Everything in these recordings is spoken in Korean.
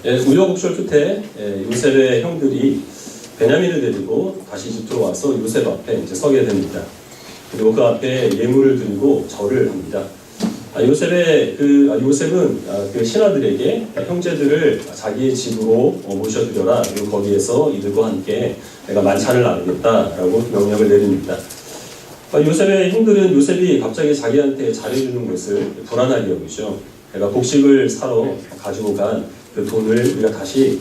우여곡절 끝에 요셉의 형들이 베냐민을 데리고 다시 이집트로 와서 요셉 앞에 이제 서게 됩니다. 그리고 그 앞에 예물을 드리고 절을 합니다. 요셉은 그 신하들에게 형제들을 자기의 집으로 모셔드려라. 그리고 거기에서 이들과 함께 내가 만찬을 나누겠다라고 명령을 내립니다. 요셉의 형들은 요셉이 갑자기 자기한테 잘해주는 것을 불안하게 여기죠. 내가 곡식을 사러 가지고 간 그 돈을 우리가 다시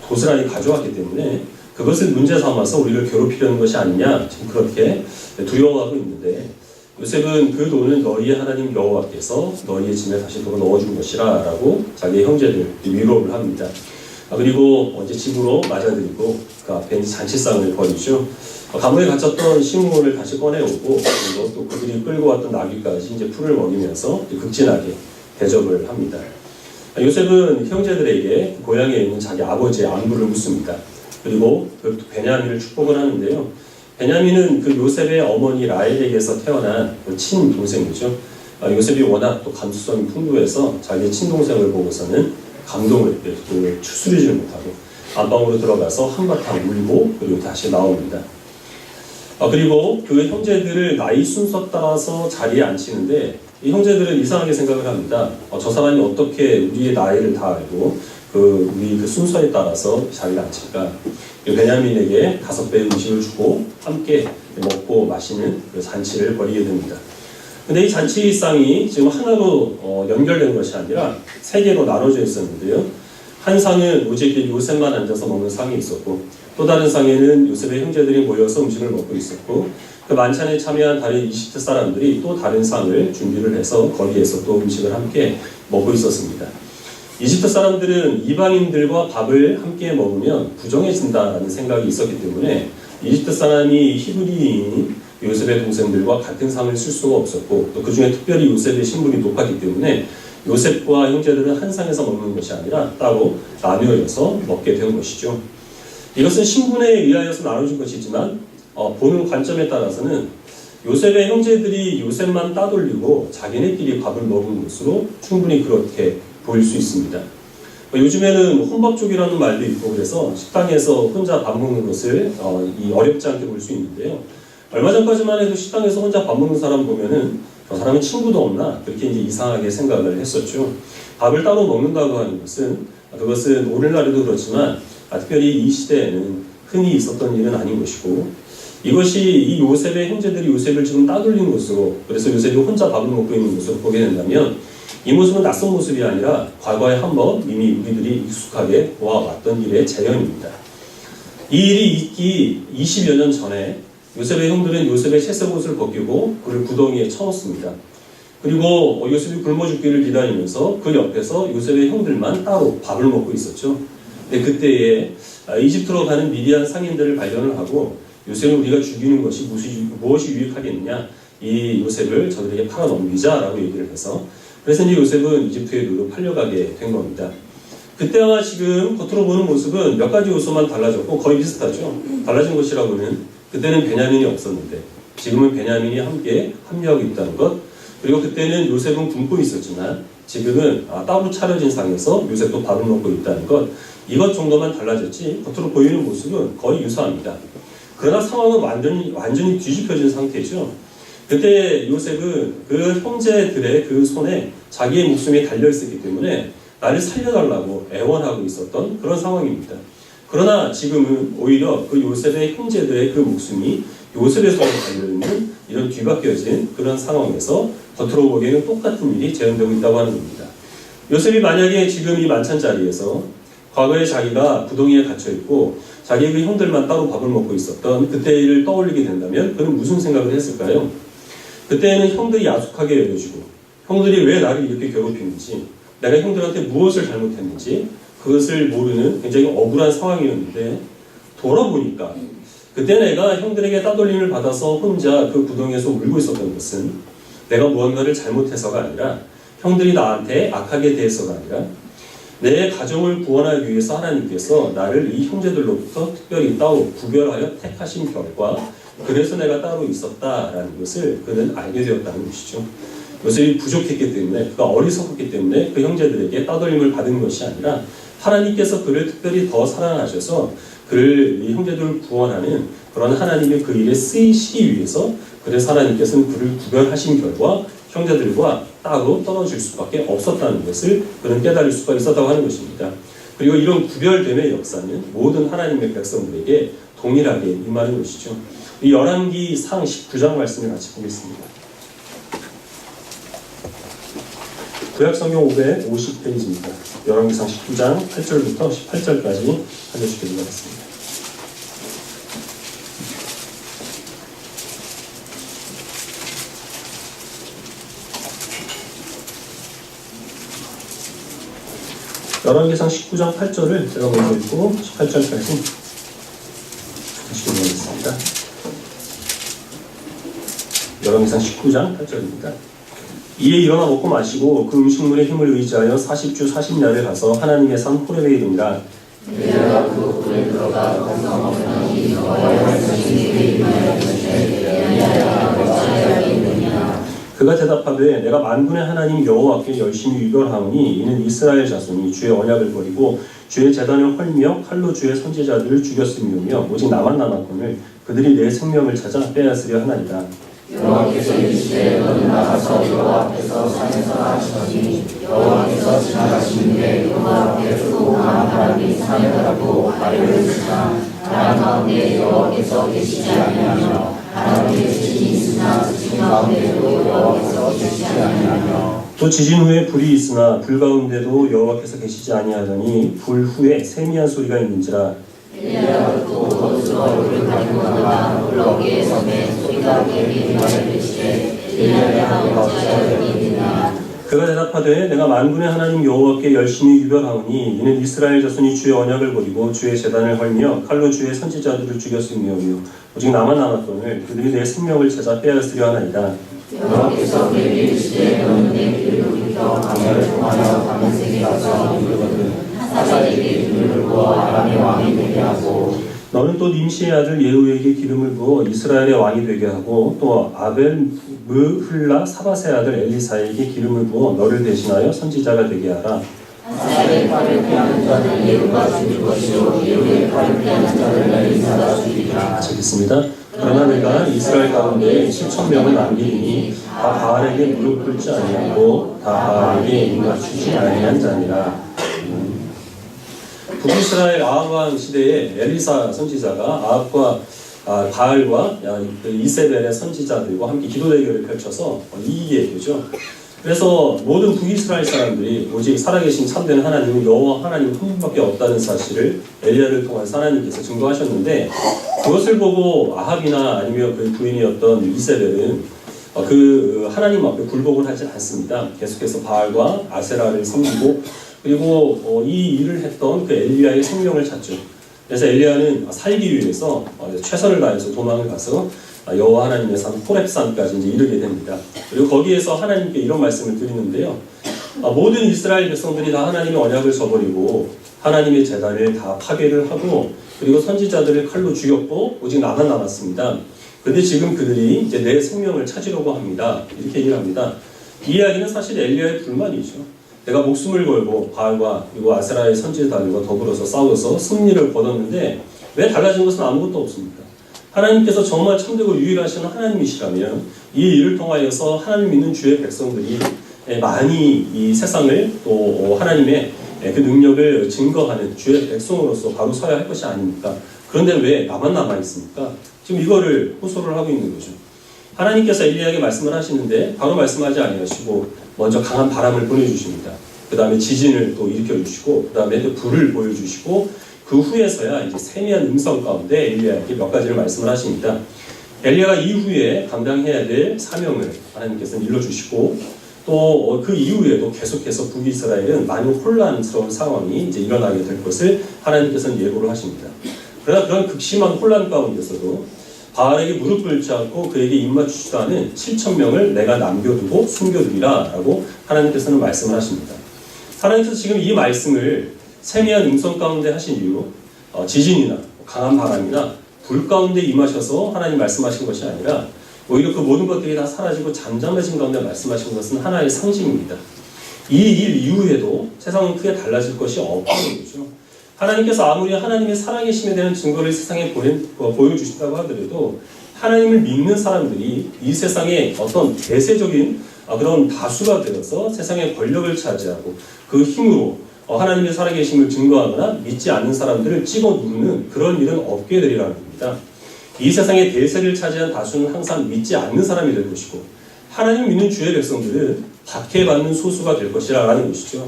고스란히 가져왔기 때문에 그것을 문제 삼아서 우리를 괴롭히려는 것이 아니냐, 지금 그렇게 두려워하고 있는데, 요셉은 그 돈은 너희의 하나님 여호와께서 너희의 짐에 다시 도로 넣어준 것이라 라고 자기의 형제들 위로를 합니다. 그리고 이제 집으로 맞아들이고 그 앞에 잔치상을 벌이죠. 감옥에 갇혔던 시므온을 다시 꺼내오고, 그리고 또 그들이 끌고 왔던 나귀까지 이제 풀을 먹이면서 극진하게 대접을 합니다. 요셉은 형제들에게 고향에 있는 자기 아버지의 안부를 묻습니다. 그리고 그 베냐민을 축복을 하는데요. 베냐민은 그 요셉의 어머니 라헬에게서 태어난 친동생이죠. 요셉이 워낙 또 감수성이 풍부해서 자기 친동생을 보고서는 감동을 추스리지 못하고 안방으로 들어가서 한바탕 울고 그리고 다시 나옵니다. 그리고 그 형제들을 나이 순서 따라서 자리에 앉히는데, 이 형제들은 이상하게 생각을 합니다. 저 사람이 어떻게 우리의 나이를 다 알고 우리 그 순서에 따라서 자리를 앉힐까? 베냐민에게 5배의 음식을 주고 함께 먹고 마시는 그 잔치를 벌이게 됩니다. 근데 이 잔치상이 지금 하나로 연결된 것이 아니라 3개로 나눠져 있었는데요. 한 상은 오직 요셉만 앉아서 먹는 상이 있었고, 또 다른 상에는 요셉의 형제들이 모여서 음식을 먹고 있었고, 그 만찬에 참여한 다른 이집트 사람들이 또 다른 상을 준비를 해서 거기에서 또 음식을 함께 먹고 있었습니다. 이집트 사람들은 이방인들과 밥을 함께 먹으면 부정해진다라는 생각이 있었기 때문에 이집트 사람이 히브리인 요셉의 동생들과 같은 상을 쓸 수가 없었고, 또 그 중에 특별히 요셉의 신분이 높았기 때문에 요셉과 형제들은 한 상에서 먹는 것이 아니라 따로 나뉘어서 먹게 된 것이죠. 이것은 신분에 의하여서 나눠진 것이지만 보는 관점에 따라서는 요셉의 형제들이 요셉만 따돌리고 자기네끼리 밥을 먹은 것으로 충분히 그렇게 보일 수 있습니다. 요즘에는 혼밥족이라는 말도 있고, 그래서 식당에서 혼자 밥 먹는 것을 어렵지 않게 볼 수 있는데요. 얼마 전까지만 해도 식당에서 혼자 밥 먹는 사람 보면은 저 사람은 친구도 없나, 그렇게 이제 이상하게 생각을 했었죠. 밥을 따로 먹는다고 하는 그것은 오늘날에도 그렇지만 특별히 이 시대에는 흔히 있었던 일은 아닌 것이고, 이것이 이 요셉의 형제들이 요셉을 지금 따돌린 것으로, 그래서 요셉이 혼자 밥을 먹고 있는 것으로 보게 된다면, 이 모습은 낯선 모습이 아니라 과거에 한번 이미 우리들이 익숙하게 보아왔던 일의 재현입니다. 이 일이 있기 20여 년 전에 요셉의 형들은 요셉의 채색옷을 벗기고 그를 구덩이에 쳐넣습니다. 그리고 요셉이 굶어 죽기를 기다리면서 그 옆에서 요셉의 형들만 따로 밥을 먹고 있었죠. 근데 그때에 이집트로 가는 미디안 상인들을 발견을 하고, 요셉을 우리가 죽이는 것이 무엇이 유익하겠느냐, 이 요셉을 저들에게 팔아 넘기자라고 얘기를 해서, 그래서 이제 요셉은 이집트에로 팔려가게 된 겁니다. 그때와 지금 겉으로 보는 모습은 몇 가지 요소만 달라졌고 거의 비슷하죠. 달라진 것이라고는 그때는 베냐민이 없었는데 지금은 베냐민이 함께 합류하고 있다는 것, 그리고 그때는 요셉은 굶고 있었지만 지금은 따로 차려진 상에서 요셉도 밥을 먹고 있다는 것, 이것 정도만 달라졌지 겉으로 보이는 모습은 거의 유사합니다. 그러나 상황은 완전히 뒤집혀진 상태죠. 그때 요셉은 그 형제들의 그 손에 자기의 목숨이 달려있었기 때문에 나를 살려달라고 애원하고 있었던 그런 상황입니다. 그러나 지금은 오히려 그 요셉의 형제들의 그 목숨이 요셉의 손에 달려있는 이런 뒤바뀌어진 그런 상황에서 겉으로 보기에는 똑같은 일이 재현되고 있다고 하는 겁니다. 요셉이 만약에 지금 이 만찬 자리에서 과거에 자기가 구덩이에 갇혀있고 자기의 그 형들만 따로 밥을 먹고 있었던 그때의 일을 떠올리게 된다면 그는 무슨 생각을 했을까요? 그때는 형들이 야속하게 여겨주고 형들이 왜 나를 이렇게 괴롭히는지, 내가 형들한테 무엇을 잘못했는지 그것을 모르는 굉장히 억울한 상황이었는데, 돌아보니까 그때 내가 형들에게 따돌림을 받아서 혼자 그 구덩이에서 울고 있었던 것은 내가 무언가를 잘못해서가 아니라, 형들이 나한테 악하게 대해서가 아니라, 내 가정을 구원하기 위해서 하나님께서 나를 이 형제들로부터 특별히 따로 구별하여 택하신 결과, 그래서 내가 따로 있었다라는 것을 그는 알게 되었다는 것이죠. 요셉이 부족했기 때문에, 그가 어리석었기 때문에 그 형제들에게 따돌림을 받은 것이 아니라 하나님께서 그를 특별히 더 사랑하셔서 그를 이 형제들을 구원하는 그런 하나님의 그 일에 쓰이시기 위해서 그래서 하나님께서는 그를 구별하신 결과 형제들과 따로 떨어질 수밖에 없었다는 것을 그는 깨달을 수가 있었다고 하는 것입니다. 그리고 이런 구별됨의 역사는 모든 하나님의 백성들에게 동일하게 임하는 것이죠. 이 열왕기상 19장 말씀을 같이 보겠습니다. 구약성경 550페이지입니다. 열왕기상 19장 8절부터 18절까지 한 절씩 읽어보겠습니다. 열왕기상 19장 8절을 제가 먼저 읽고 18절까지 다시 읽어보겠습니다. 열왕기상 19장 8절입니다. 이에 일어나 먹고 마시고 그 음식물의 힘을 의지하여 40주 40야를 가서 하나님의 산 호렙에 이르니라. 엘리야가 그 굴에 들어가 거기서 먹더니 여호와의 말씀이 그에게 이르시되 엘리야야 어찌하여 있느냐. 그가 대답하되 내가 만군의 하나님 여호와께 열심히 유별하오니 이는 이스라엘 자손이 주의 언약을 버리고 주의 제단을 헐며 칼로 주의 선지자들을 죽였음이오며 오직 나만 남았거늘 그들이 내 생명을 찾아 빼앗으려 하나이다. 여호와께서 이르시되 너는 나가서 여호와 앞에서 산에서 하시더니 여호와께서 지나가시는데 여호와 앞에 크고 강한 바람이 산을 가르고 아래를 치나 바람 가운데 여호와께서 계시지 아니하며 바람 위에 지진이 있으나 지진 가운데도 여호와께서 계시지 아니하며 또 지진 후에 불이 있으나 불 가운데도 여호와께서 계시지 아니하더니 불 후에 세미한 소리가 있는지라. 엘리야가 또 겉으로 얼굴을 가리고 나가 불 어깨에 서매 소리가 그에게 이르시되 엘리야야 어찌하여 있느냐. 그가 대답하되 내가 만군의 하나님 여호와께 열심히 유별하오니 이는 이스라엘 자손이 주의 언약을 버리고 주의 제단을 헐며 칼로 주의 선지자들을 죽였음이오며 오직 나만 남았거늘 그들이 내 생명을 찾아 빼앗으려 하나이다. 여호와께서 그에게 이르시되 너는 내 길을 돌이켜 광야를 통하여 다메섹에 가서 이르거든 하사엘에게 기름을 부어 아람의 왕이 되게 하고 너는 또 님시의 아들 예후에게 기름을 부어 이스라엘의 왕이 되게 하고 또 아벨 무흘라 사밧의 아들 엘리사에게 기름을 부어 너를 대신하여 선지자가 되게 하라. 하사엘의 팔을 피하는 자를 예후가 죽일 것이요 예후의 팔을 피하는 자를 엘리사가 죽이리라. 마치겠습니다. 그러나 내가 이스라엘 가운데 7,000명을 남기리니 다 바알에게 무릎 꿇지 아니하고 다 바알에게 입 맞추지 아니한 자니라. 북이스라엘 아합 왕 시대에 엘리사 선지자가 아합과 바알과 이세벨의 선지자들과 함께 기도 대결을 펼쳐서 이기게 되죠. 그래서 모든 북이스라엘 사람들이 오직 살아계신 참된 하나님은 여호와 하나님 한 분밖에 없다는 사실을 엘리야를 통해서 하나님께서 증거하셨는데 그것을 보고 아합이나 아니면 그 부인이었던 이세벨은 그 하나님 앞에 굴복을 하지 않습니다. 계속해서 바알과 아세라를 섬기고 그리고 이 일을 했던 그 엘리야의 생명을 찾죠. 그래서 엘리야는 살기 위해서 최선을 다해서 도망을 가서 여호와 하나님의 산 호렙산까지 이제 이르게 됩니다. 그리고 거기에서 하나님께 이런 말씀을 드리는데요. 모든 이스라엘 백성들이 다 하나님의 언약을 저버리고 하나님의 제단을 다 파괴를 하고 그리고 선지자들을 칼로 죽였고 오직 나만 남았습니다. 그런데 지금 그들이 이제 내 생명을 찾으려고 합니다. 이렇게 얘기를 합니다. 이 이야기는 사실 엘리야의 불만이죠. 내가 목숨을 걸고 바알과 그리고 아세라의 선지자들과 더불어서 싸워서 승리를 거뒀는데 왜 달라진 것은 아무것도 없습니까? 하나님께서 정말 참되고 유일하신 하나님이시라면 이 일을 통하여서 하나님 믿는 주의 백성들이 많이 이 세상을 또 하나님의 그 능력을 증거하는 주의 백성으로서 바로 서야 할 것이 아닙니까? 그런데 왜 나만 남아 있습니까? 지금 이거를 호소를 하고 있는 거죠. 하나님께서 엘리야에게 말씀을 하시는데 바로 말씀하지 아니하시고 먼저 강한 바람을 보내주십니다. 그 다음에 지진을 또 일으켜주시고 그 다음에 또 불을 보여주시고 그 후에서야 이제 세미한 음성 가운데 엘리야에게 몇 가지를 말씀을 하십니다. 엘리야가 이후에 감당해야 될 사명을 하나님께서는 일러주시고 또 그 이후에도 계속해서 북이스라엘은 많은 혼란스러운 상황이 이제 일어나게 될 것을 하나님께서는 예고를 하십니다. 그러나 그런 극심한 혼란 가운데서도 바알에게 무릎 꿇지 않고 그에게 입맞추지도 않은 7,000명을 내가 남겨두고 숨겨두리라 라고 하나님께서는 말씀을 하십니다. 하나님께서 지금 이 말씀을 세미한 음성 가운데 하신 이유 지진이나 강한 바람이나 불 가운데 임하셔서 하나님 말씀하신 것이 아니라 오히려 그 모든 것들이 다 사라지고 잠잠해진 가운데 말씀하신 것은 하나의 상징입니다. 이 일 이후에도 세상은 크게 달라질 것이 없다는 거죠. 하나님께서 아무리 하나님의 살아계심에 대한 증거를 세상에 보여주신다고 하더라도 하나님을 믿는 사람들이 이 세상에 어떤 대세적인 그런 다수가 되어서 세상의 권력을 차지하고 그 힘으로 하나님의 살아계심을 증거하거나 믿지 않는 사람들을 찍어 누르는 그런 일은 없게 되리라는 겁니다. 이 세상의 대세를 차지한 다수는 항상 믿지 않는 사람이 될 것이고 하나님 믿는 주의 백성들은 박해받는 소수가 될 것이라는 것이죠.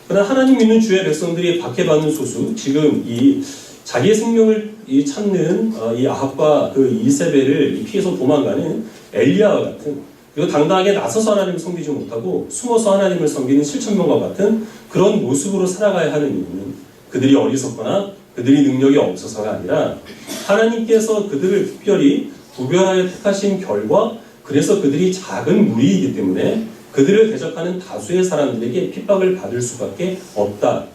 그러나 하나님 믿는 주의 백성들이 박해받는 소수, 지금 이 자기의 생명을 찾는 이 아합과 그 이세벨을 피해서 도망가는 엘리야와 같은, 그리고 당당하게 나서서 하나님을 섬기지 못하고 숨어서 하나님을 섬기는 7,000명과 같은 그런 모습으로 살아가야 하는 이유는 그들이 어리석거나 그들이 능력이 없어서가 아니라 하나님께서 그들을 특별히 구별하여 택하신 결과, 그래서 그들이 작은 무리이기 때문에 그들을 대적하는 다수의 사람들에게 핍박을 받을 수밖에 없다.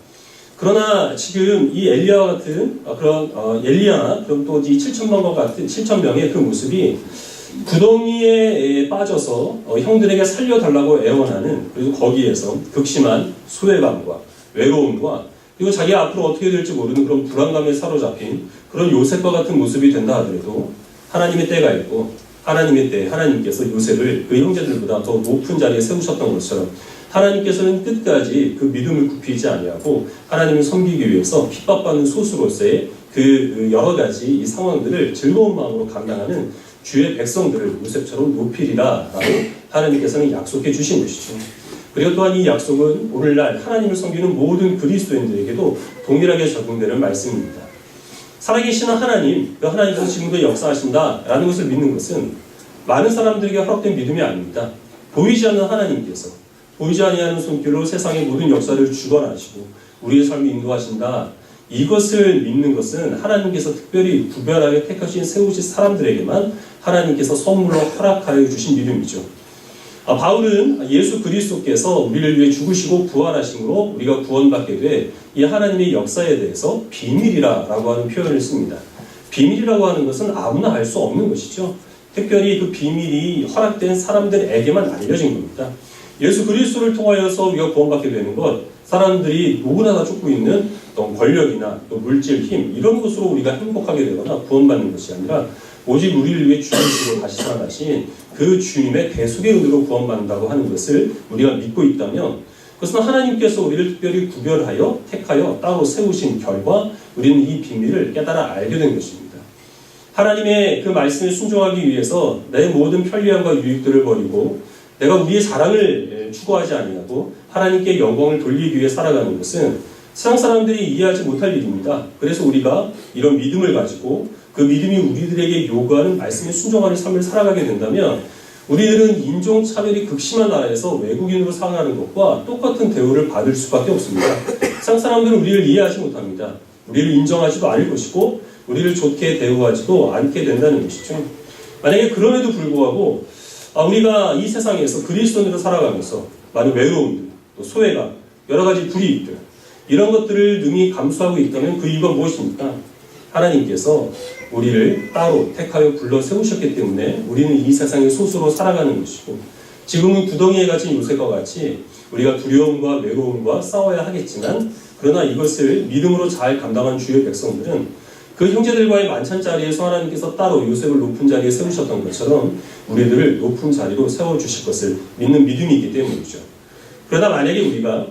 그러나 지금 이 엘리야와 같은 엘리야나 그럼 또 이 7,000명과 같은 7,000명의 그 모습이 구덩이에 빠져서 형들에게 살려달라고 애원하는, 그리고 거기에서 극심한 소외감과 외로움과 그리고 자기 앞으로 어떻게 될지 모르는 그런 불안감에 사로잡힌 그런 요셉과 같은 모습이 된다 하더라도 하나님의 때가 있고 하나님의 때 하나님께서 요셉을 그 형제들보다 더 높은 자리에 세우셨던 것처럼 하나님께서는 끝까지 그 믿음을 굽히지 아니하고 하나님을 섬기기 위해서 핍박받는 소수로서의 그 여러 가지 이 상황들을 즐거운 마음으로 감당하는 주의 백성들을 요셉처럼 높이리라라고 하나님께서는 약속해 주신 것이죠. 그리고 또한 이 약속은 오늘날 하나님을 섬기는 모든 그리스도인들에게도 동일하게 적용되는 말씀입니다. 살아계시는 하나님, 그 하나님께서 지금도 역사하신다라는 것을 믿는 것은 많은 사람들에게 허락된 믿음이 아닙니다. 보이지 않는 하나님께서 보이지 아니하는 손길로 세상의 모든 역사를 주관하시고 우리의 삶을 인도하신다. 이것을 믿는 것은 하나님께서 특별히 구별하게 택하신 세우신 사람들에게만 하나님께서 선물로 허락하여 주신 믿음이죠. 바울은 예수 그리스도께서 우리를 위해 죽으시고 부활하심으로 우리가 구원받게 돼 이 하나님의 역사에 대해서 비밀이라고 하는 표현을 씁니다. 비밀이라고 하는 것은 아무나 알 수 없는 것이죠. 특별히 그 비밀이 허락된 사람들에게만 알려진 겁니다. 예수 그리스도를 통하여서 우리가 구원받게 되는 것, 사람들이 누구나 다 쫓고 있는 어떤 권력이나 또 물질, 힘 이런 것으로 우리가 행복하게 되거나 구원받는 것이 아니라 오직 우리를 위해 죽으시고 다시 살아나신 그 주님의 대속의 은혜로 구원받는다고 하는 것을 우리가 믿고 있다면, 그것은 하나님께서 우리를 특별히 구별하여 택하여 따로 세우신 결과 우리는 이 비밀을 깨달아 알게 된 것입니다. 하나님의 그 말씀에 순종하기 위해서 내 모든 편리함과 유익들을 버리고 내가 우리의 자랑을 추구하지 아니하고 하나님께 영광을 돌리기 위해 살아가는 것은 세상 사람들이 이해하지 못할 일입니다. 그래서 우리가 이런 믿음을 가지고 그 믿음이 우리들에게 요구하는 말씀에 순종하는 삶을 살아가게 된다면 우리들은 인종차별이 극심한 나라에서 외국인으로 살아가는 것과 똑같은 대우를 받을 수밖에 없습니다. 세상 사람들은 우리를 이해하지 못합니다. 우리를 인정하지도 않을 것이고 우리를 좋게 대우하지도 않게 된다는 것이죠. 만약에 그럼에도 불구하고 우리가 이 세상에서 그리스도인으로 살아가면서 많은 외로움들, 또 소외감, 여러 가지 불이익들 이런 것들을 능히 감수하고 있다면 그 이유가 무엇입니까? 하나님께서 우리를 따로 택하여 불러 세우셨기 때문에 우리는 이 세상의 소수로 살아가는 것이고, 지금은 구덩이에 갇힌 요셉과 같이 우리가 두려움과 외로움과 싸워야 하겠지만, 그러나 이것을 믿음으로 잘 감당한 주의 백성들은 그 형제들과의 만찬 자리에서 하나님께서 따로 요셉을 높은 자리에 세우셨던 것처럼 우리들을 높은 자리로 세워주실 것을 믿는 믿음이기 때문이죠. 그러나 만약에 우리가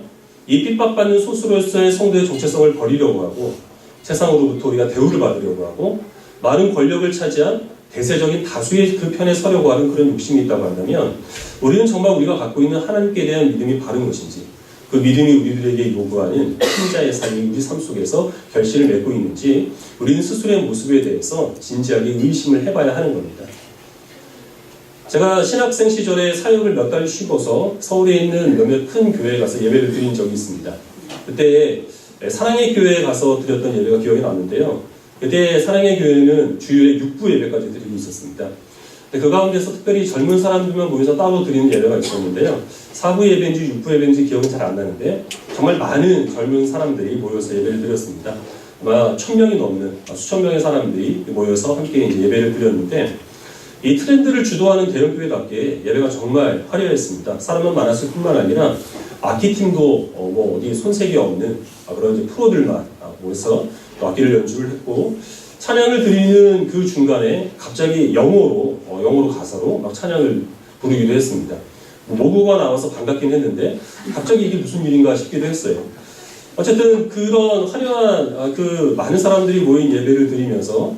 이 핍박받는 소수로서의 성도의 정체성을 버리려고 하고 세상으로부터 우리가 대우를 받으려고 하고 많은 권력을 차지한 대세적인 다수의 그 편에 서려고 하는 그런 욕심이 있다고 한다면 우리는 정말 우리가 갖고 있는 하나님께 대한 믿음이 바른 것인지, 그 믿음이 우리들에게 요구하는 신자의 삶이 우리 삶 속에서 결실을 맺고 있는지 우리는 스스로의 모습에 대해서 진지하게 의심을 해봐야 하는 겁니다. 제가 신학생 시절에 사역을 몇 달 쉬고서 서울에 있는 몇몇 큰 교회에 가서 예배를 드린 적이 있습니다. 그때 사랑의 교회에 가서 드렸던 예배가 기억이 났는데요. 그때 사랑의 교회는 주일에 6부 예배까지 드리고 있었습니다. 그 가운데서 특별히 젊은 사람들만 모여서 따로 드리는 예배가 있었는데요. 4부 예배인지 6부 예배인지 기억은 잘 안 나는데 정말 많은 젊은 사람들이 모여서 예배를 드렸습니다. 아마 1,000명이 넘는 수천 명의 사람들이 모여서 함께 이제 예배를 드렸는데 이 트렌드를 주도하는 대형교회답게 예배가 정말 화려했습니다. 사람만 많았을 뿐만 아니라 악기팀도 어디 손색이 없는 그런 이제 프로들만 모여서 또 악기를 연주를 했고, 찬양을 드리는 그 중간에 갑자기 영어로 가사로 막 찬양을 부르기도 했습니다. 모국어가 나와서 반갑긴 했는데 갑자기 이게 무슨 일인가 싶기도 했어요. 어쨌든 그런 화려한 그 많은 사람들이 모인 예배를 드리면서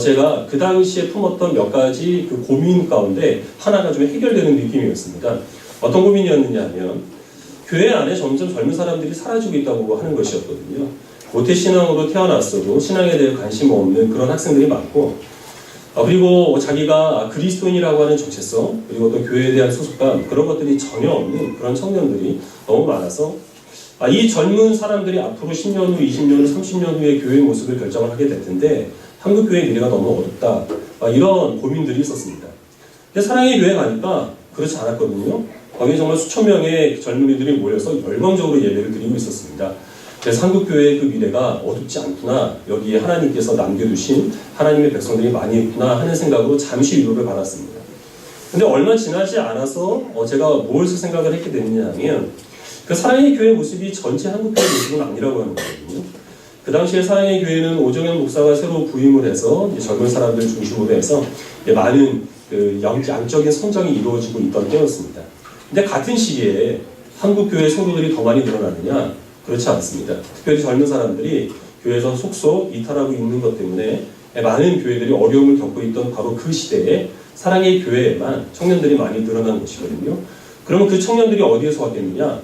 제가 그 당시에 품었던 몇 가지 그 고민 가운데 하나가 좀 해결되는 느낌이었습니다. 어떤 고민이었느냐 하면, 교회 안에 점점 젊은 사람들이 사라지고 있다고 하는 것이었거든요. 모태신앙으로 태어났어도 신앙에 대해 관심 없는 그런 학생들이 많고, 그리고 자기가 그리스도인이라고 하는 정체성, 그리고 또 교회에 대한 소속감, 그런 것들이 전혀 없는 그런 청년들이 너무 많아서 이 젊은 사람들이 앞으로 10년 후, 20년 후, 30년 후의 교회의 모습을 결정을 하게 될 텐데 한국 교회의 미래가 너무 어렵다, 이런 고민들이 있었습니다. 근데 사랑의 교회 가니까 그렇지 않았거든요. 거기에 정말 수천 명의 젊은이들이 모여서 열광적으로 예배를 드리고 있었습니다. 그래서 한국교회의 그 미래가 어둡지 않구나, 여기에 하나님께서 남겨두신 하나님의 백성들이 많이 있구나 하는 생각으로 잠시 위로를 받았습니다. 근데 얼마 지나지 않아서 제가 무엇을 생각을 했게 됐느냐 하면, 그 사랑의 교회 모습이 전체 한국교회 모습은 아니라고 하는 거거든요. 그 당시에 사랑의 교회는 오정현 목사가 새로 부임을 해서 젊은 사람들 중심으로 해서 많은 그 양적인 성장이 이루어지고 있던 때였습니다. 근데 같은 시기에 한국교회 성도들이 더 많이 늘어나느냐? 그렇지 않습니다. 특별히 젊은 사람들이 교회에서 속속 이탈하고 있는 것 때문에 많은 교회들이 어려움을 겪고 있던 바로 그 시대에 사랑의 교회에만 청년들이 많이 늘어난 것이거든요. 그러면 그 청년들이 어디에서 왔겠느냐?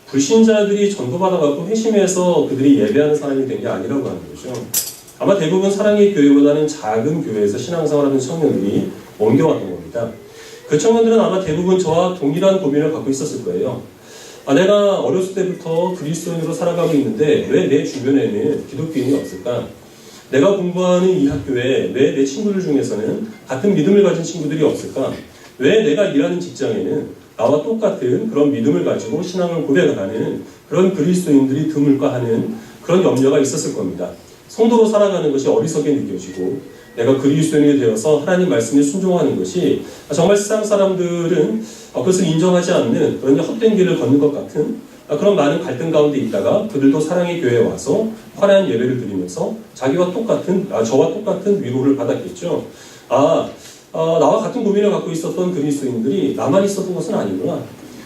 불신자들이 전도받아갖고 회심해서 그들이 예배하는 사람이 된 게 아니라고 하는 거죠. 아마 대부분 사랑의 교회보다는 작은 교회에서 신앙생활하는 청년들이 옮겨왔던 겁니다. 그 청년들은 아마 대부분 저와 동일한 고민을 갖고 있었을 거예요. 내가 어렸을 때부터 그리스도인으로 살아가고 있는데 왜 내 주변에는 기독교인이 없을까? 내가 공부하는 이 학교에 왜 내 친구들 중에서는 같은 믿음을 가진 친구들이 없을까? 왜 내가 일하는 직장에는 나와 똑같은 그런 믿음을 가지고 신앙을 고백하는 그런 그리스도인들이 드물까 하는 그런 염려가 있었을 겁니다. 성도로 살아가는 것이 어리석게 느껴지고, 내가 그리스도인이 되어서 하나님 말씀에 순종하는 것이 정말 세상 사람들은 그것을 인정하지 않는 그런 헛된 길을 걷는 것 같은 그런 많은 갈등 가운데 있다가 그들도 사랑의 교회에 와서 화려한 예배를 드리면서 저와 똑같은 위로를 받았겠죠. 나와 같은 고민을 갖고 있었던 그리스도인들이 나만 있었던 것은 아니구나.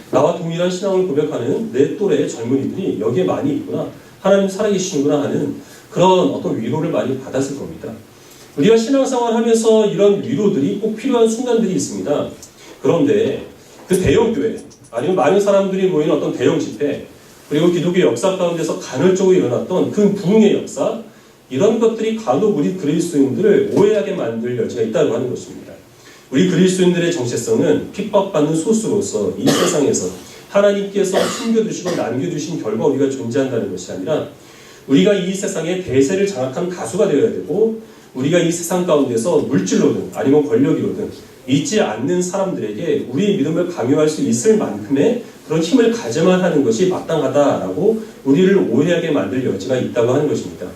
나와 동일한 신앙을 고백하는 내 또래의 젊은이들이 여기에 많이 있구나. 하나님 살아계시는구나 하는 그런 어떤 위로를 많이 받았을 겁니다. 우리가 신앙생활 하면서 이런 위로들이 꼭 필요한 순간들이 있습니다. 그런데 그 대형교회, 아니면 많은 사람들이 모이는 어떤 대형 집회, 그리고 기독교 역사 가운데서 간헐적으로 일어났던 그 부흥의 역사, 이런 것들이 간혹 우리 그리스도인들을 오해하게 만들 여지가 있다고 하는 것입니다. 우리 그리스도인들의 정체성은 핍박받는 소수로서 이 세상에서 하나님께서 숨겨두시고 남겨두신 결과 우리가 존재한다는 것이 아니라, 우리가 이 세상의 대세를 장악한 가수가 되어야 되고, 우리가 이 세상 가운데서 물질로든 아니면 권력이로든 잊지 않는 사람들에게 우리의 믿음을 강요할 수 있을 만큼의 그런 힘을 가져만 하는 것이 마땅하다라고 우리를 오해하게 만들 여지가 있다고 하는 것입니다.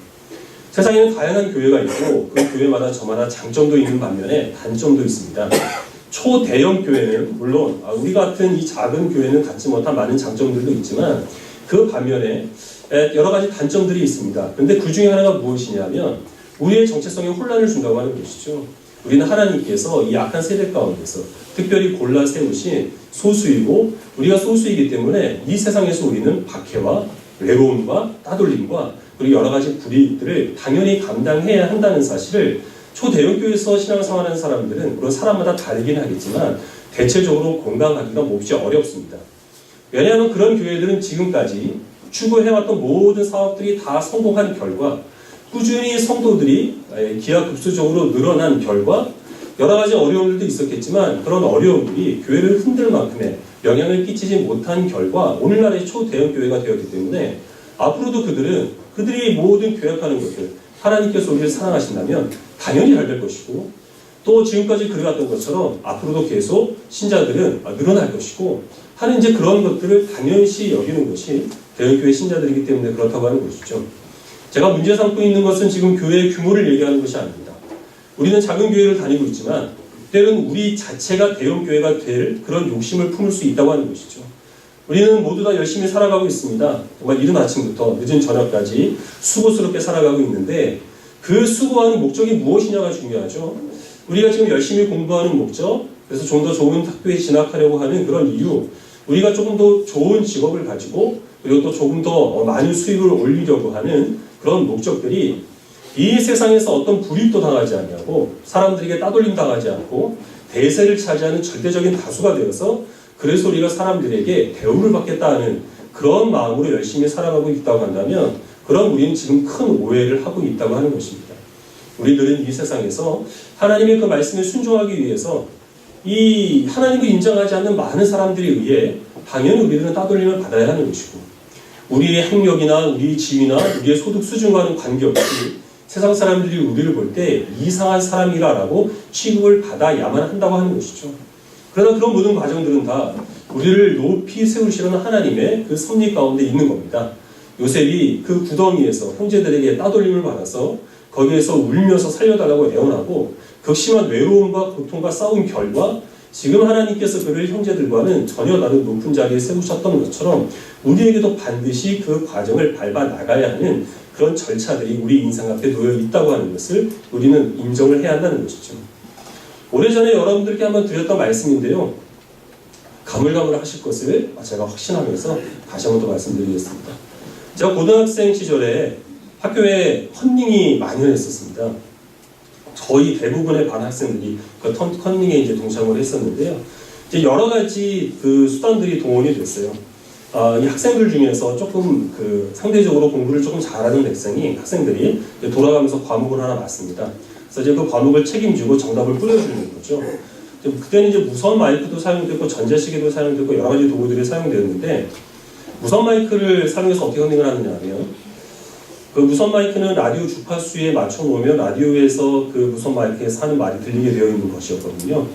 세상에는 다양한 교회가 있고 그 교회마다 저마다 장점도 있는 반면에 단점도 있습니다. 초대형 교회는 물론 우리 같은 이 작은 교회는 갖지 못한 많은 장점들도 있지만 그 반면에 여러 가지 단점들이 있습니다. 그런데 그 중에 하나가 무엇이냐면 우리의 정체성에 혼란을 준다고 하는 것이죠. 우리는 하나님께서 이 악한 세대 가운데서 특별히 골라 세우신 소수이고, 우리가 소수이기 때문에 이 세상에서 우리는 박해와 외로움과 따돌림과 그리고 여러 가지 불이익들을 당연히 감당해야 한다는 사실을 초대형교회에서 신앙생활하는 사람들은 물론 사람마다 다르긴 하겠지만 대체적으로 공감하기가 몹시 어렵습니다. 왜냐하면 그런 교회들은 지금까지 추구해왔던 모든 사업들이 다 성공한 결과, 꾸준히 성도들이 기하급수적으로 늘어난 결과, 여러 가지 어려움들도 있었겠지만 그런 어려움들이 교회를 흔들 만큼의 영향을 끼치지 못한 결과 오늘날의 초대형 교회가 되었기 때문에 앞으로도 그들이 모든 교약하는 것들, 하나님께서 우리를 사랑하신다면 당연히 잘 될 것이고, 또 지금까지 그래왔던 것처럼 앞으로도 계속 신자들은 늘어날 것이고 하는 이제 그런 것들을 당연시 여기는 것이 대형교회 신자들이기 때문에 그렇다고 하는 것이죠. 제가 문제 삼고 있는 것은 지금 교회의 규모를 얘기하는 것이 아닙니다. 우리는 작은 교회를 다니고 있지만 때로는 우리 자체가 대형교회가 될 그런 욕심을 품을 수 있다고 하는 것이죠. 우리는 모두 다 열심히 살아가고 있습니다. 정말 이른 아침부터 늦은 저녁까지 수고스럽게 살아가고 있는데 그 수고하는 목적이 무엇이냐가 중요하죠. 우리가 지금 열심히 공부하는 목적, 그래서 좀 더 좋은 학교에 진학하려고 하는 그런 이유, 우리가 조금 더 좋은 직업을 가지고 그리고 또 조금 더 많은 수익을 올리려고 하는 그런 목적들이 이 세상에서 어떤 불이익도 당하지 않냐고 사람들에게 따돌림 당하지 않고 대세를 차지하는 절대적인 다수가 되어서 그래서 우리가 사람들에게 대우를 받겠다는 그런 마음으로 열심히 살아가고 있다고 한다면 그럼 우리는 지금 큰 오해를 하고 있다고 하는 것입니다. 우리들은 이 세상에서 하나님의 그 말씀에 순종하기 위해서 이 하나님을 인정하지 않는 많은 사람들에 의해 당연히 우리들은 따돌림을 받아야 하는 것이고 우리의 학력이나 우리의 지위나 우리의 소득 수준과는 관계없이 세상 사람들이 우리를 볼 때 이상한 사람이라고 취급을 받아야만 한다고 하는 것이죠. 그러나 그런 모든 과정들은 다 우리를 높이 세우시려는 하나님의 그 섭리 가운데 있는 겁니다. 요셉이 그 구덩이에서 형제들에게 따돌림을 받아서 거기에서 울면서 살려달라고 애원하고 극심한 외로움과 고통과 싸운 결과 지금 하나님께서 그를 형제들과는 전혀 다른 높은 자리에 세우셨던 것처럼 우리에게도 반드시 그 과정을 밟아 나가야 하는 그런 절차들이 우리 인생 앞에 놓여 있다고 하는 것을 우리는 인정을 해야 한다는 것이죠. 오래전에 여러분들께 한번 드렸던 말씀인데요. 가물가물하실 것을 제가 확신하면서 다시 한번 더 말씀드리겠습니다. 제가 고등학생 시절에 학교에 컨닝이 만연했었습니다. 거의 대부분의 반 학생들이 그 컨닝에 이제 동참을 했었는데요. 이제 여러 가지 그 수단들이 동원이 됐어요. 이 학생들 중에서 조금 그 상대적으로 공부를 조금 잘하는 학생들이 돌아가면서 과목을 하나 맞습니다. 그래서 이제 그 과목을 책임지고 정답을 뿌려주는 거죠. 그때는 이제 무선 마이크도 사용됐고 전자시계도 사용됐고 여러 가지 도구들이 사용되었는데 무선 마이크를 사용해서 어떻게 컨닝을 하느냐 하면 그 무선 마이크는 라디오 주파수에 맞춰 놓으면 라디오에서 그 무선 마이크에서 하는 말이 들리게 되어 있는 것이었거든요.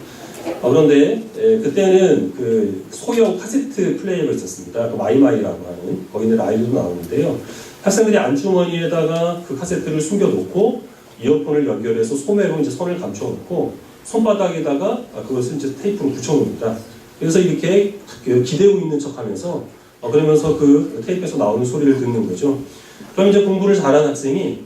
그런데 그때는 그 소형 카세트 플레이어가 있었습니다. 그 마이마이라고 하는 거기는 라이브도 나오는데요. 학생들이 안주머니에다가 그 카세트를 숨겨놓고 이어폰을 연결해서 소매로 이제 손을 감춰놓고 손바닥에다가 그것을 이제 테이프로 붙여놓습니다. 그래서 이렇게 기대고 있는 척하면서 그러면서 그 테이프에서 나오는 소리를 듣는 거죠. 그럼 이제 공부를 잘하는 학생이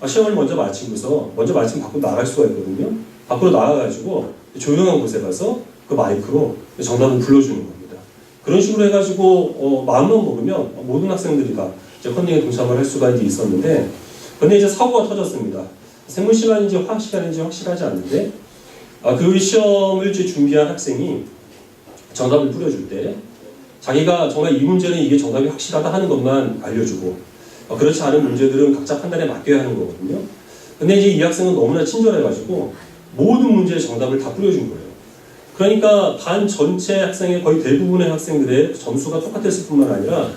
시험을 먼저 마치고서 먼저 마침 밖으로 나갈 수가 있거든요. 밖으로 나가가지고 조용한 곳에 가서 그 마이크로 정답을 불러주는 겁니다. 그런 식으로 해가지고 마음만 먹으면 모든 학생들이 다 이제 컨닝에 동참을 할 수가 이제 있었는데, 근데 이제 사고가 터졌습니다. 생물 시간인지 화학 시간인지 확실하지 않는데 그 시험을 이제 준비한 학생이 정답을 뿌려줄 때 자기가 정말 이 문제는 이게 정답이 확실하다 하는 것만 알려주고 그렇지 않은 문제들은 각자 판단에 맡겨야 하는 거거든요. 근데 이제 이 학생은 너무나 친절해가지고 모든 문제의 정답을 다 뿌려준 거예요. 그러니까 반 전체 학생의 거의 대부분의 학생들의 점수가 똑같았을 뿐만 아니라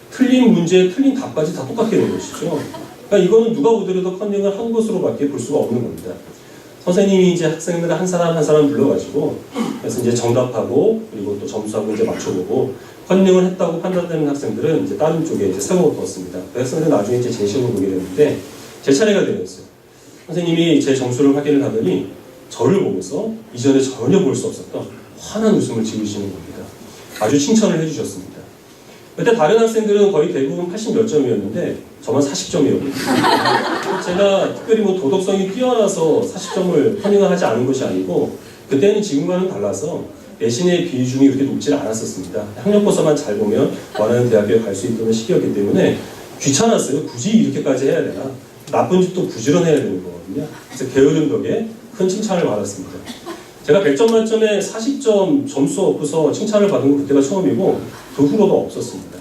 틀린 문제, 틀린 답까지 다 똑같게 된 것이죠. 그러니까 이거는 누가 보더라도 컨닝을 한 것으로밖에 볼 수가 없는 겁니다. 선생님이 이제 학생들을 한 사람 한 사람 불러가지고 그래서 이제 정답하고 그리고 또 점수하고 이제 맞춰보고 컨닝을 했다고 판단되는 학생들은 이제 다른 쪽에 이제 세워서 뒀습니다. 그래서 나중에 이제 제 시험을 보게 됐는데 제 차례가 되었어요. 선생님이 제 점수를 확인을 하더니 저를 보면서 이전에 전혀 볼 수 없었던 환한 웃음을 지으시는 겁니다. 아주 칭찬을 해주셨습니다. 그때 다른 학생들은 거의 대부분 80 몇 점이었는데 저만 40점이었거든요. 제가 특별히 뭐 도덕성이 뛰어나서 40점을 컨닝을 하지 않은 것이 아니고 그때는 지금과는 달라서 내신의 비중이 그렇게 높지 않았었습니다. 학력고사만 잘 보면 원하는 대학교에 갈 수 있던 시기였기 때문에 귀찮았어요. 굳이 이렇게까지 해야 되나? 나쁜 짓도 부지런해야 되는 거거든요. 그래서 게으른 덕에 큰 칭찬을 받았습니다. 제가 100점 만점에 40점 점수 없고서 칭찬을 받은 건 그때가 처음이고 그 후로도 없었습니다.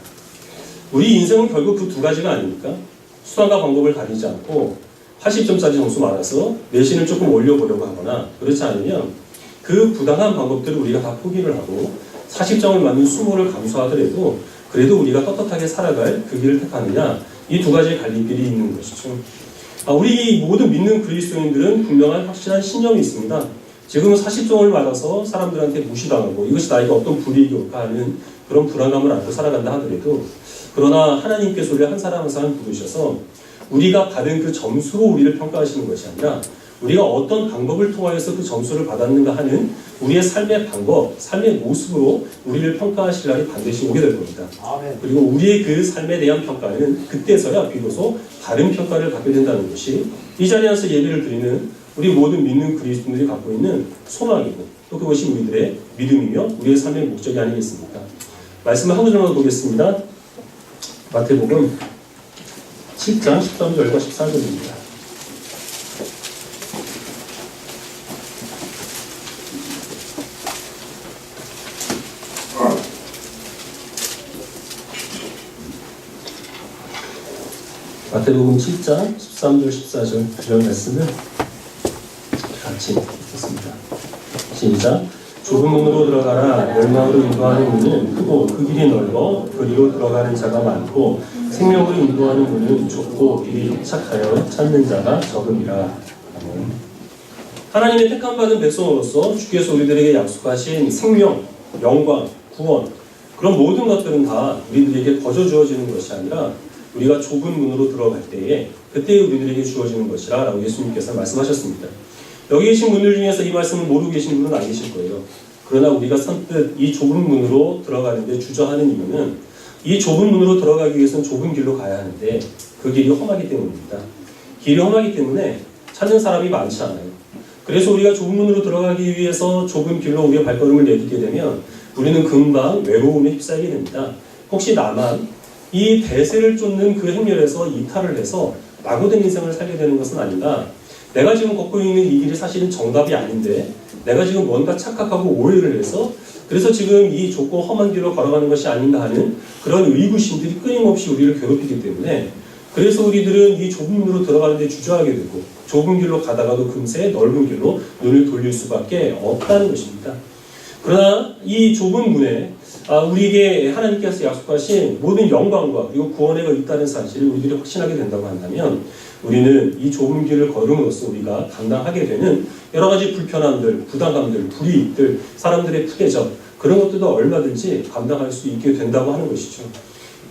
우리 인생은 결국 그 두 가지가 아닙니까? 수단과 방법을 가리지 않고 80점짜리 점수 많아서 내신을 조금 올려보려고 하거나 그렇지 않으면 그 부당한 방법들을 우리가 다 포기를 하고 40점을 맞는 수모를 감수하더라도 그래도 우리가 떳떳하게 살아갈 그 길을 택하느냐, 이 두 가지의 갈림길이 있는 것이죠. 우리 모든 믿는 그리스도인들은 분명한 확실한 신념이 있습니다. 지금은 40점을 받아서 사람들한테 무시당하고 이것이 나에게 어떤 불이익이 올까 하는 그런 불안감을 안고 살아간다 하더라도, 그러나 하나님께서 우리를 한 사람 한 사람 부르셔서 우리가 받은 그 점수로 우리를 평가하시는 것이 아니라 우리가 어떤 방법을 통하여서 그 점수를 받았는가 하는 우리의 삶의 방법, 삶의 모습으로 우리를 평가하실 날이 반드시 오게 될 겁니다. 아멘. 그리고 우리의 그 삶에 대한 평가는 그때서야 비로소 다른 평가를 받게 된다는 것이 이 자리에서 예배를 드리는 우리 모든 믿는 그리스도인들이 갖고 있는 소망이고 또 그것이 우리들의 믿음이며 우리의 삶의 목적이 아니겠습니까? 말씀을 한 구절만 보겠습니다. 마태복음 7장 13절과 14절입니다. 마태복음 7장 13절 14절 이런 말씀을 같이 읽겠습니다. 시작. 좁은 문으로 들어가라. 멸망으로 인도하는 문은 크고 그 길이 넓어 그리로 들어가는 자가 많고 생명으로 인도하는 문은 좁고 길이 협착하여 찾는 자가 적음이라. 아멘. 하나님의 택함받은 백성으로서 주께서 우리들에게 약속하신 생명, 영광, 구원 그런 모든 것들은 다 우리들에게 거저 주어지는 것이 아니라 우리가 좁은 문으로 들어갈 때에 그때 우리들에게 주어지는 것이라 라고 예수님께서 말씀하셨습니다. 여기 계신 분들 중에서 이 말씀을 모르고 계신 분은 안 계실 거예요. 그러나 우리가 선뜻 이 좁은 문으로 들어가는데 주저하는 이유는 이 좁은 문으로 들어가기 위해서는 좁은 길로 가야 하는데 그 길이 험하기 때문입니다. 길이 험하기 때문에 찾는 사람이 많지 않아요. 그래서 우리가 좁은 문으로 들어가기 위해서 좁은 길로 우리의 발걸음을 내딛게 되면 우리는 금방 외로움에 휩싸이게 됩니다. 혹시 나만 이 대세를 쫓는 그 행렬에서 이탈을 해서 낙오된 인생을 살게 되는 것은 아닌가? 내가 지금 걷고 있는 이 길이 사실은 정답이 아닌데 내가 지금 뭔가 착각하고 오해를 해서 그래서 지금 이 좁고 험한 길로 걸어가는 것이 아닌가 하는 그런 의구심들이 끊임없이 우리를 괴롭히기 때문에 그래서 우리들은 이 좁은 문으로 들어가는데 주저하게 되고 좁은 길로 가다가도 금세 넓은 길로 눈을 돌릴 수밖에 없다는 것입니다. 그러나 이 좁은 문에 우리에게 하나님께서 약속하신 모든 영광과 그리고 구원회가 있다는 사실을 우리들이 확신하게 된다고 한다면 우리는 이 좁은 길을 걸음으로써 우리가 감당하게 되는 여러 가지 불편함들, 부담감들, 불이익들, 사람들의 푸대접 그런 것들도 얼마든지 감당할 수 있게 된다고 하는 것이죠.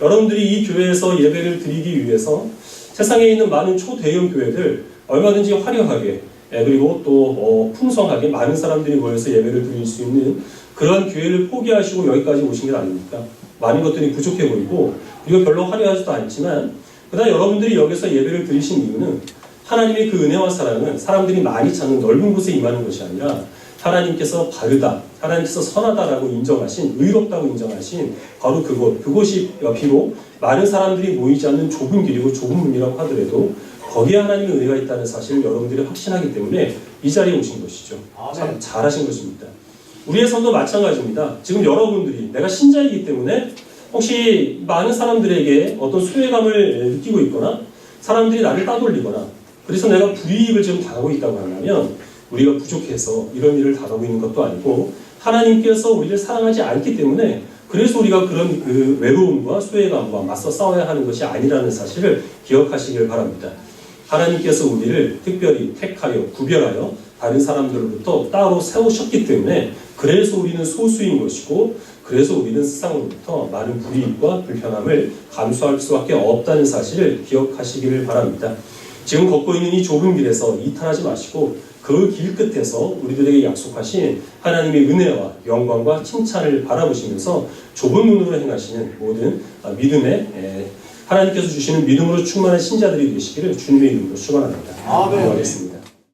여러분들이 이 교회에서 예배를 드리기 위해서 세상에 있는 많은 초대형 교회들 얼마든지 화려하게 그리고 또 풍성하게 많은 사람들이 모여서 예배를 드릴 수 있는 그런 교회를 포기하시고 여기까지 오신 게 아닙니까? 많은 것들이 부족해 보이고 그리고 별로 화려하지도 않지만 그러나 여러분들이 여기서 예배를 드리신 이유는 하나님의 그 은혜와 사랑은 사람들이 많이 찾는 넓은 곳에 임하는 것이 아니라 하나님께서 바르다, 하나님께서 선하다라고 인정하신, 의롭다고 인정하신 바로 그곳이 비록 많은 사람들이 모이지 않는 좁은 길이고 좁은 문이라고 하더라도 거기에 하나님의 은혜가 있다는 사실을 여러분들이 확신하기 때문에 이 자리에 오신 것이죠. 참 잘하신 것입니다. 우리의 삶도 마찬가지입니다. 지금 여러분들이 내가 신자이기 때문에 혹시 많은 사람들에게 어떤 소외감을 느끼고 있거나 사람들이 나를 따돌리거나 그래서 내가 불이익을 지금 당하고 있다고 한다면 우리가 부족해서 이런 일을 당하고 있는 것도 아니고 하나님께서 우리를 사랑하지 않기 때문에 그래서 우리가 그런 그 외로움과 소외감과 맞서 싸워야 하는 것이 아니라는 사실을 기억하시길 바랍니다. 하나님께서 우리를 특별히 택하여 구별하여 다른 사람들로부터 따로 세우셨기 때문에 그래서 우리는 소수인 것이고 그래서 우리는 세상으로부터 많은 불이익과 불편함을 감수할 수밖에 없다는 사실을 기억하시기를 바랍니다. 지금 걷고 있는 이 좁은 길에서 이탈하지 마시고 그 길 끝에서 우리들에게 약속하신 하나님의 은혜와 영광과 칭찬을 바라보시면서 좁은 눈으로 행하시는 모든 믿음의 하나님께서 주시는 믿음으로 충만한 신자들이 되시기를 주님의 이름으로 축원합니다. 아멘. 기도하겠습니다.